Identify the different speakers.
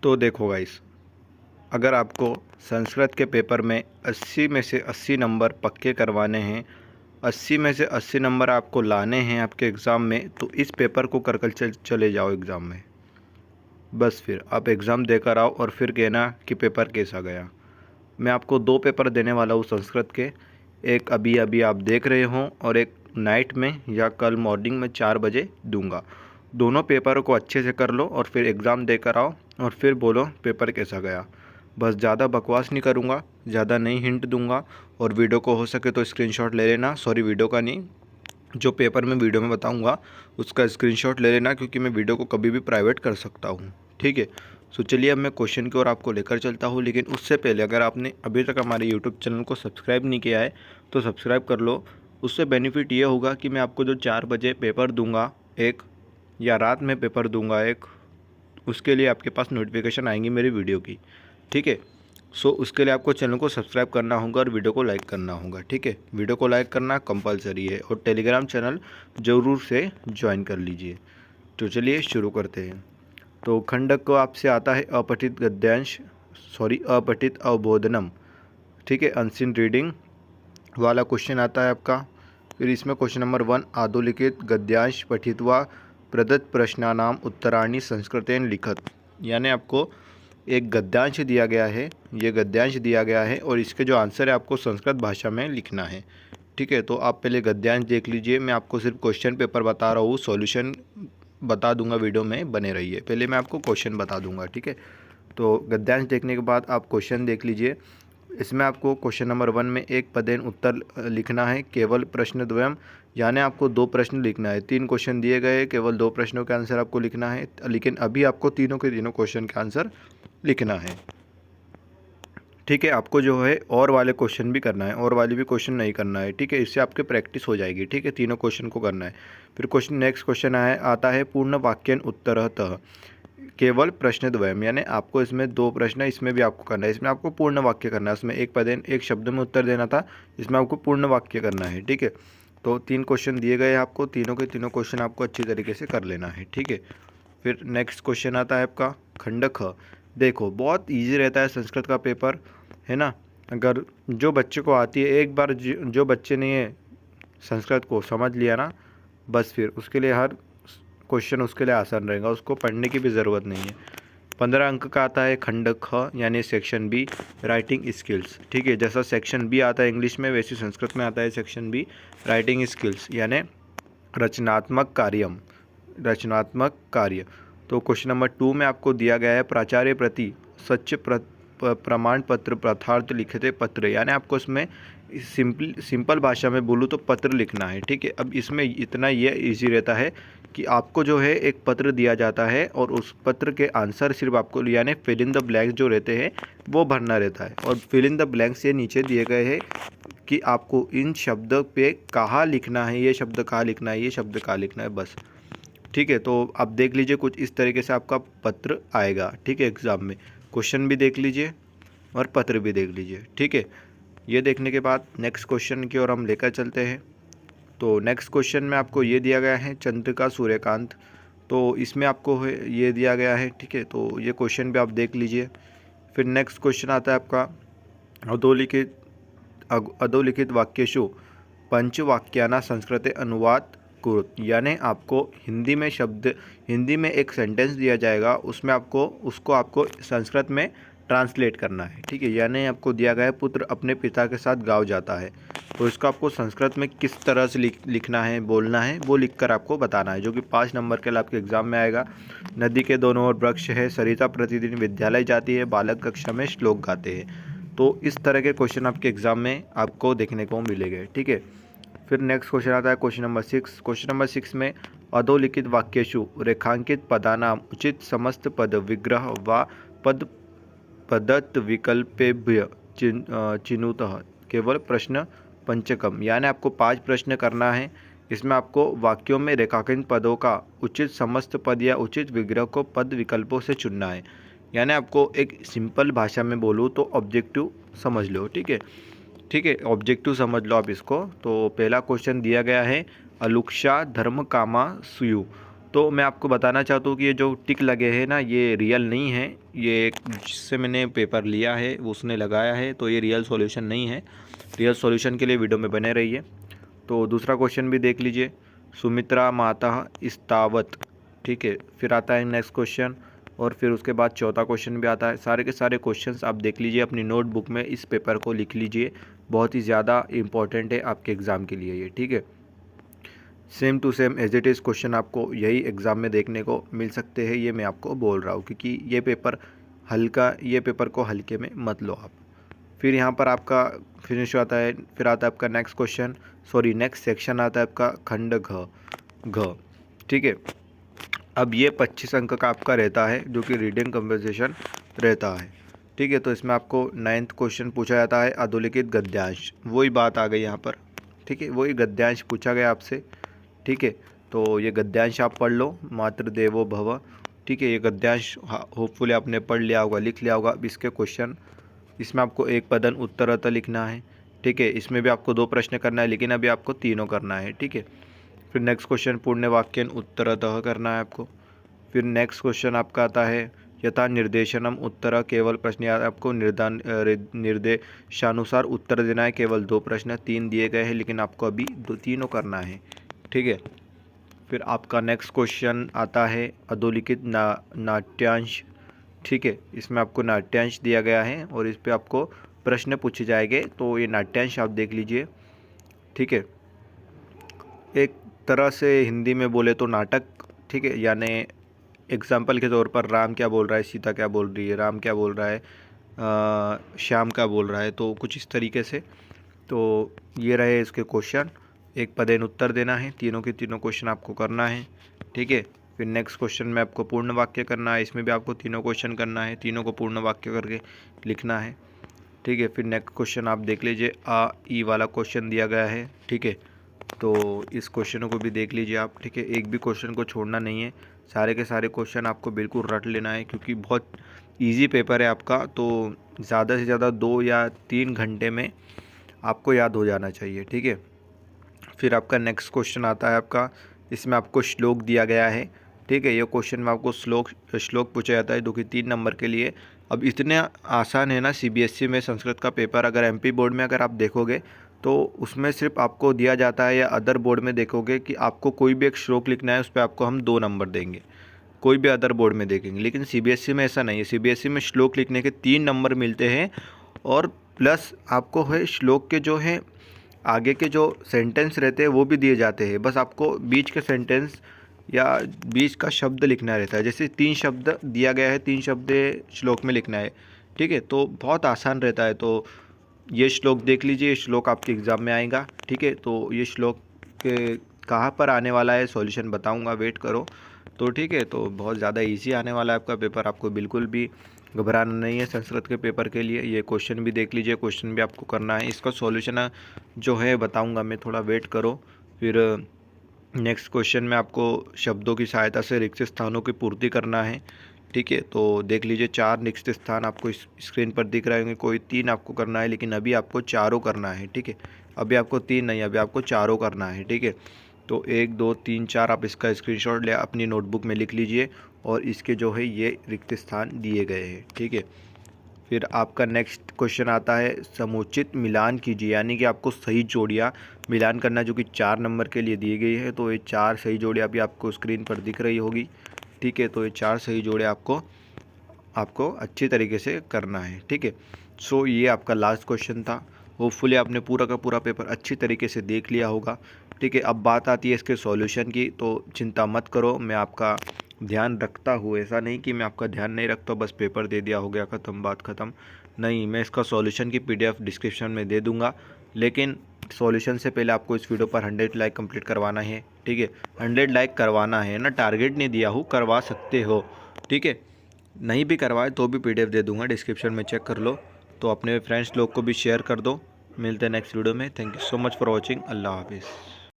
Speaker 1: तो देखो गाइस, अगर आपको संस्कृत के पेपर में 80 में से 80 नंबर पक्के करवाने हैं, 80 में से 80 नंबर आपको लाने हैं आपके एग्ज़ाम में, तो इस पेपर को कर कर चले जाओ एग्ज़ाम में। बस फिर आप एग्ज़ाम देकर आओ और फिर कहना कि पेपर कैसा गया। मैं आपको 2 पेपर देने वाला हूँ संस्कृत के, एक अभी अभी आप देख रहे हों और एक नाइट में या कल मॉर्निंग में 4 बजे दूंगा। दोनों पेपरों को अच्छे से कर लो और फिर एग्ज़ाम देकर आओ और फिर बोलो पेपर कैसा गया। बस ज़्यादा बकवास नहीं करूँगा, ज़्यादा नहीं हिंट दूंगा, और वीडियो को हो सके तो स्क्रीनशॉट ले लेना। सॉरी, वीडियो का नहीं, जो पेपर में वीडियो में बताऊंगा उसका स्क्रीनशॉट ले लेना, क्योंकि मैं वीडियो को कभी भी प्राइवेट कर सकता हूँ। ठीक है। सो चलिए अब मैं क्वेश्चन की ओर आपको लेकर चलता हूँ, लेकिन उससे पहले अगर आपने अभी तक हमारे यूट्यूब चैनल को सब्सक्राइब नहीं किया है तो सब्सक्राइब कर लो। उससे बेनिफिट ये होगा कि मैं आपको जो 4 बजे पेपर दूंगा एक, या रात में पेपर दूंगा एक, उसके लिए आपके पास नोटिफिकेशन आएंगी मेरी वीडियो की। ठीक है। सो उसके लिए आपको चैनल को सब्सक्राइब करना होगा और वीडियो को लाइक करना होगा। ठीक है, वीडियो को लाइक करना कंपलसरी है, और टेलीग्राम चैनल ज़रूर से ज्वाइन कर लीजिए। तो चलिए शुरू करते हैं। तो खंडक को आपसे आता है अपठित गद्यांश, सॉरी अपठित अवबोधनम। ठीक है, अनसीन रीडिंग वाला क्वेश्चन आता है आपका। फिर इसमें क्वेश्चन नंबर 1, आदोलिखित गद्यांश पठित्वा प्रदत्त प्रश्नानाम उत्तराणि संस्कृतेन लिखत। यानी आपको एक गद्यांश दिया गया है, ये गद्यांश दिया गया है और इसके जो आंसर है आपको संस्कृत भाषा में लिखना है। ठीक है, तो आप पहले गद्यांश देख लीजिए, मैं आपको सिर्फ क्वेश्चन पेपर बता रहा हूँ, सॉल्यूशन बता दूंगा वीडियो में, बने रहिए। पहले मैं आपको क्वेश्चन बता दूंगा। ठीक है, तो गद्यांश देखने के बाद आप क्वेश्चन देख लीजिए। इसमें आपको क्वेश्चन नंबर 1 में एक पदेन उत्तर लिखना है, केवल प्रश्न द्वयम, यानी आपको 2 प्रश्न लिखना है। 3 क्वेश्चन दिए गए, केवल 2 प्रश्नों के आंसर आपको लिखना है, लेकिन अभी आपको तीनों के तीनों क्वेश्चन के आंसर लिखना है। ठीक है, आपको जो है और वाले क्वेश्चन भी करना है, और वाले भी क्वेश्चन नहीं करना है। ठीक है, इससे आपके प्रैक्टिस हो जाएगी। ठीक है, तीनों क्वेश्चन को करना है। फिर क्वेश्चन नेक्स्ट क्वेश्चन आता है पूर्ण वाक्यन उत्तरतः केवल प्रश्न द्वयम, यानी आपको इसमें 2 प्रश्न है, इसमें भी आपको करना है। इसमें आपको पूर्ण वाक्य करना है, उसमें एक पदेन एक शब्द में उत्तर देना था, इसमें आपको पूर्ण वाक्य करना है। ठीक है, तो 3 क्वेश्चन दिए गए आपको, तीनों के तीनों क्वेश्चन आपको अच्छी तरीके से कर लेना है। ठीक है, फिर नेक्स्ट क्वेश्चन आता है आपका खंड ख। देखो बहुत इजी रहता है संस्कृत का पेपर, है ना। अगर जो बच्चे को आती है, एक बार जो बच्चे ने ये संस्कृत को समझ लिया ना, बस फिर उसके लिए हर क्वेश्चन उसके लिए आसान रहेगा, उसको पढ़ने की भी ज़रूरत नहीं है। 15 अंक का आता है खंड ख, यानी सेक्शन बी, राइटिंग स्किल्स। ठीक है, जैसा सेक्शन बी आता है इंग्लिश में, वैसे संस्कृत में आता है सेक्शन बी, राइटिंग स्किल्स, यानी रचनात्मक कार्यम, रचनात्मक कार्य। तो क्वेश्चन नंबर 2 में आपको दिया गया है प्राचार्य प्रति सच्च प्रमाण पत्र प्रथार्थ लिखते पत्र, यानी आपको इसमें सिंपल भाषा में बोलूँ तो पत्र लिखना है। ठीक है, अब इसमें इतना ये इजी रहता है कि आपको जो है एक पत्र दिया जाता है और उस पत्र के आंसर सिर्फ आपको, यानी फिल इन द ब्लैंक्स जो रहते हैं वो भरना रहता है, और फिल इन द ब्लैंक्स ये नीचे दिए गए हैं कि आपको इन शब्द पे कहाँ लिखना है, ये शब्द कहाँ लिखना है, ये शब्द कहाँ लिखना है, बस। ठीक है, तो आप देख लीजिए कुछ इस तरीके से आपका पत्र आएगा। ठीक है, एग्ज़ाम में क्वेश्चन भी देख लीजिए और पत्र भी देख लीजिए। ठीक है, ये देखने के बाद नेक्स्ट क्वेश्चन की ओर हम लेकर चलते हैं। तो नेक्स्ट क्वेश्चन में आपको ये दिया गया है चंद्रिका सूर्यकांत, तो इसमें आपको ये दिया गया है। ठीक है, तो ये क्वेश्चन भी आप देख लीजिए। फिर नेक्स्ट क्वेश्चन आता है आपका अधोलिखित वाक्येषु पंचवाक्याना संस्कृते अनुवाद कुरुत, यानी आपको हिंदी में एक सेंटेंस दिया जाएगा, उसमें आपको संस्कृत में ट्रांसलेट करना है। ठीक है, यानी आपको दिया गया है पुत्र अपने पिता के साथ गाँव जाता है, तो इसको आपको संस्कृत में किस तरह से लिखना है, बोलना है, वो लिखकर आपको बताना है, जो कि 5 नंबर के लिए आपके एग्जाम में आएगा। नदी के दोनों ओर वृक्ष है, सरिता प्रतिदिन विद्यालय जाती है, बालक कक्षा में श्लोक गाते हैं। तो इस तरह के क्वेश्चन आपके एग्जाम में आपको देखने को मिलेंगे। ठीक है, फिर नेक्स्ट क्वेश्चन आता है क्वेश्चन नंबर 6। क्वेश्चन नंबर 6 में अधोलिखित वाक्येषु रेखांकित पदानाम उचित समस्त पद विग्रह व पद पदत्त विकल्पेभ्य चिनुतः केवल प्रश्न पंचकम, यानी आपको 5 प्रश्न करना है। इसमें आपको वाक्यों में रेखांकित पदों का उचित समस्त पद या उचित विग्रह को पद विकल्पों से चुनना है, यानी आपको एक सिंपल भाषा में बोलूँ तो ऑब्जेक्टिव समझ लो। ठीक है, ठीक है, ऑब्जेक्टिव समझ लो आप इसको। तो पहला क्वेश्चन दिया गया है अलुक्षा धर्म कामा सुयु, तो मैं आपको बताना चाहता हूँ कि ये जो टिक लगे हैं ना, ये रियल नहीं है। ये जिससे मैंने पेपर लिया है वो उसने लगाया है, तो ये रियल सॉल्यूशन नहीं है। रियल सॉल्यूशन के लिए वीडियो में बने रहिए। तो दूसरा क्वेश्चन भी देख लीजिए, सुमित्रा माता इस्तावत, ठीक है। फिर आता है नेक्स्ट क्वेश्चन, और फिर उसके बाद चौथा क्वेश्चन भी आता है। सारे के सारे क्वेश्चंस आप देख लीजिए अपनी नोटबुक में, इस पेपर को लिख लीजिए, बहुत ही ज़्यादा इंपॉर्टेंट है आपके एग्ज़ाम के लिए ये, ठीक है। Same to same as it is question आपको यही एग्ज़ाम में देखने को मिल सकते हैं, ये मैं आपको बोल रहा हूँ, क्योंकि ये पेपर हल्का, ये पेपर को हल्के में मत लो आप। फिर यहाँ पर आपका फिनिश आता है। फिर आता है आपका next question, sorry next section आता है आपका खंड घ, ठीक है। अब ये 25 अंक का आपका रहता है, जो कि रीडिंग कम्पोजिशन रहता है, ठीक है। तो इसमें आपको 9th क्वेश्चन पूछा जाता है अधोलिखित गद्यांश, वही बात आ गई यहाँ पर, ठीक है। वही गद्यांश पूछा गया आपसे, ठीक है। तो ये गद्यांश आप पढ़ लो, मातृ देवो भव, ठीक है। ये गद्यांश होपफुली आपने पढ़ लिया होगा, लिख लिया होगा। अब इसके क्वेश्चन, इसमें आपको एक पदन उत्तरतः लिखना है, ठीक है। इसमें भी आपको 2 प्रश्न करना है, लेकिन अभी आपको तीनों करना है, ठीक है। फिर नेक्स्ट क्वेश्चन पूर्ण वाक्यन उत्तरतः करना है आपको। फिर नेक्स्ट क्वेश्चन आपका आता है यथा निर्देशनम उत्तर, केवल प्रश्न, या आपको निर्देशानुसार उत्तर देना है, केवल 2 प्रश्न, 3 दिए गए हैं लेकिन आपको अभी तीनों करना है, ठीक है। फिर आपका नेक्स्ट क्वेश्चन आता है अधोलिखित नाट्यांश, ठीक है। इसमें आपको नाट्यांश दिया गया है और इस पे आपको प्रश्न पूछे जाएंगे, तो ये नाट्यांश आप देख लीजिए, ठीक है। एक तरह से हिंदी में बोले तो नाटक, ठीक है। यानी एग्जाम्पल के तौर पर राम क्या बोल रहा है, सीता क्या बोल रही है, राम क्या बोल रहा है, श्याम क्या बोल रहा है, तो कुछ इस तरीके से। तो ये रहे इसके क्वेश्चन, एक पदेन उत्तर देना है, तीनों के तीनों क्वेश्चन आपको करना है, ठीक है। फिर नेक्स्ट क्वेश्चन में आपको पूर्ण वाक्य करना है, इसमें भी आपको तीनों क्वेश्चन करना है, तीनों को पूर्ण वाक्य करके लिखना है, ठीक है। फिर नेक्स्ट क्वेश्चन आप देख लीजिए, आ ई वाला क्वेश्चन दिया गया है, ठीक है। तो इस क्वेश्चनों को भी देख लीजिए आप, ठीक है। एक भी क्वेश्चन को छोड़ना नहीं है, सारे के सारे क्वेश्चन आपको बिल्कुल रट लेना है, क्योंकि बहुत इजी पेपर है आपका। तो ज़्यादा से ज़्यादा 2 या 3 घंटे में आपको याद हो जाना चाहिए, ठीक है। फिर आपका नेक्स्ट क्वेश्चन आता है आपका, इसमें आपको श्लोक दिया गया है, ठीक है। ये क्वेश्चन में आपको श्लोक पूछा जाता है, जो कि 3 नंबर के लिए। अब इतने आसान है ना सीबीएसई में संस्कृत का पेपर, अगर एमपी बोर्ड में अगर आप देखोगे तो उसमें सिर्फ आपको दिया जाता है, या अदर बोर्ड में देखोगे कि आपको कोई भी एक श्लोक लिखना है, उस पर आपको हम 2 नंबर देंगे, कोई भी अदर बोर्ड में देखेंगे। लेकिन सीबीएसई में ऐसा नहीं है, सीबीएसई में श्लोक लिखने के 3 नंबर मिलते हैं, और प्लस आपको है श्लोक के जो है आगे के जो सेंटेंस रहते हैं वो भी दिए जाते हैं। बस आपको बीच के सेंटेंस या बीच का शब्द लिखना रहता है। जैसे 3 शब्द दिया गया है, 3 शब्द श्लोक में लिखना है, ठीक है। तो बहुत आसान रहता है। तो ये श्लोक देख लीजिए, ये श्लोक आपके एग्ज़ाम में आएगा, ठीक है। तो ये श्लोक के कहाँ पर आने वाला है, सॉल्यूशन बताऊंगा, वेट करो, तो ठीक है। तो बहुत ज़्यादा इजी आने वाला है आपका पेपर, आपको बिल्कुल भी घबराना नहीं है संस्कृत के पेपर के लिए। ये क्वेश्चन भी देख लीजिए, क्वेश्चन भी आपको करना है, इसका सॉल्यूशन जो है बताऊंगा मैं, थोड़ा वेट करो। फिर नेक्स्ट क्वेश्चन में आपको शब्दों की सहायता से रिक्त स्थानों की पूर्ति करना है, ठीक है। तो देख लीजिए 4 रिक्त स्थान आपको इस स्क्रीन पर दिख रहे होंगे, कोई 3 आपको करना है, लेकिन अभी आपको चारों करना है, ठीक है। अभी आपको 3 नहीं, अभी आपको चारों करना है, ठीक है। तो 1 2 3 4 आप इसका स्क्रीनशॉट ले अपनी नोटबुक में लिख लीजिए, और इसके जो है ये रिक्त स्थान दिए गए हैं, ठीक है। फिर आपका नेक्स्ट क्वेश्चन आता है समुचित मिलान कीजिए, यानी कि आपको सही जोड़ियाँ मिलान करना, जो कि 4 नंबर के लिए दी गई है। तो ये 4 सही जोड़ियाँ अभी आपको स्क्रीन पर दिख रही होगी, ठीक है। तो ये 4 सही जोड़े आपको अच्छी तरीके से करना है, ठीक है। सो ये आपका लास्ट क्वेश्चन था। होपफुली आपने पूरा का पूरा पेपर अच्छी तरीके से देख लिया होगा, ठीक है। अब बात आती है इसके सॉल्यूशन की, तो चिंता मत करो, मैं आपका ध्यान रखता हूँ, ऐसा नहीं कि मैं आपका ध्यान नहीं रखता, बस पेपर दे दिया हो गया, ख़त्म, बात ख़त्म नहीं। मैं इसका सॉल्यूशन की PDF डिस्क्रिप्शन में दे दूँगा, लेकिन सॉल्यूशन से पहले आपको इस वीडियो पर 100 लाइक कंप्लीट करवाना है, ठीक है। 100 लाइक करवाना है ना, टारगेट नहीं दिया हूँ, करवा सकते हो, ठीक है। नहीं भी करवाए तो भी PDF दे दूँगा, डिस्क्रिप्शन में चेक कर लो। तो अपने फ्रेंड्स लोग को भी शेयर कर दो। मिलते हैं नेक्स्ट वीडियो में। Thank you so much for watching. अल्लाह हाफिज़।